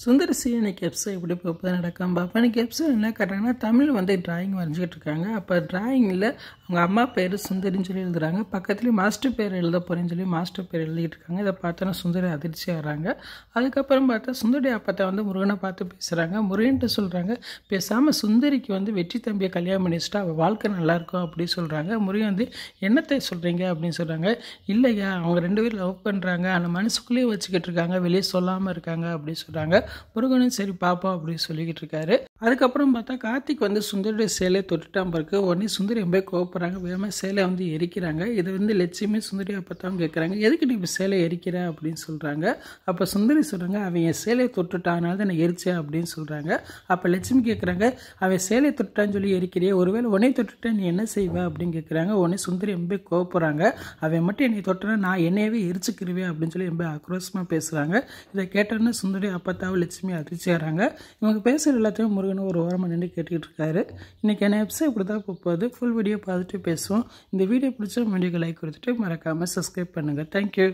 சுந்தரசி இன்னைக்கு எப்ஸை எப்படி போகுது நடக்கும் பார்ப்போம். இன்னைக்கு எப்ஸில் என்ன கட்டுறாங்கன்னா தமிழ் டிராயிங் வரைஞ்சிக்கிட்டு இருக்காங்க. அப்போ டிராயிங்கில் அவங்க அம்மா பேர் சுந்தரின்னு சொல்லி எழுதுறாங்க. பக்கத்துலேயும் மாஸ்டர் பேர் எழுத போகிறேன்னு சொல்லி மாஸ்டர் பேர் எழுதிட்டு இருக்காங்க. இதை பார்த்தோன்னா சுந்தரி அதிர்ச்சி ஆகிறாங்க. அதுக்கப்புறம் பார்த்தா சுந்தரி அப்பத்தை முருகனை பார்த்து பேசுகிறாங்க. முருகன்ட்டு சொல்கிறாங்க, பேசாமல் சுந்தரிக்கு வெற்றி தம்பியை கல்யாணம் பண்ணி வச்சுட்டா அவள் வாழ்க்கை நல்லாயிருக்கும் அப்படின்னு சொல்கிறாங்க. முருகன் என்னத்தை சொல்கிறீங்க அப்படின்னு சொல்கிறாங்க. இல்லையா, அவங்க 2 பேரும் லவ் பண்ணுறாங்க, அந்த மனசுக்குள்ளேயே வச்சுக்கிட்டு இருக்காங்க, வெளியே சொல்லாமல் இருக்காங்க அப்படின்னு சொல்கிறாங்க. முருகனும் சரி பாப்போம் அப்படின்னு சொல்லிக்கிட்டு இருக்காரு. அதுக்கப்புறம் பார்த்தா கார்த்திக் சுந்தரியோட சேலையை தொட்டுட்டான் பிறகு உடனே சுந்தரி ரொம்ப கோவப்படுறாங்க. வேகமாக சேலை எரிக்கிறாங்க. இது லட்சுமி சுந்தரி அப்பத்தான் கேட்குறாங்க, எதுக்கு நீ இப்போ சேலை எரிக்கிற அப்படின்னு சொல்கிறாங்க. அப்போ சுந்தரி சொல்கிறாங்க, அவன் என் சேலையை தொட்டுட்டானால தான் நான் எரிச்சேன் அப்படின்னு சொல்கிறாங்க. அப்போ லட்சுமி கேட்குறாங்க, அவன் சேலையை தொட்டுட்டான்னு சொல்லி எரிக்கிறியே, ஒருவேளை உன்னை தொட்டுட்டா நீ என்ன செய்வ அப்படின்னு கேட்குறாங்க. உடனே சுந்தரி ரொம்ப கோவப்படுறாங்க. அவன் மட்டும் என்னை தொட்டுனா நான் என்னையவே எரிச்சுக்கிருவேன் அப்படின்னு சொல்லி ரொம்ப ஆக்ரோஷமாக பேசுகிறாங்க. இதை கேட்டோன்னா சுந்தரி அப்பத்தாவை லட்சுமி அதிர்ச்சியாகிறாங்க. இவங்க பேசுகிற எல்லாத்தையும் முருகன் ஒரு ஓரமாக நின்று கேட்டுக்கிட்டு இருக்காரு. இன்றைக்கி என்ன எபிசோட் இப்படி தான் போகுது. ஃபுல் வீடியோ பார்த்துட்டு பேசுவோம். இந்த வீடியோ பிடிச்சா வீடியோக்கு லைக் கொடுத்துட்டு மறக்காமல் சப்ஸ்கிரைப் பண்ணுங்கள். தேங்க்யூ.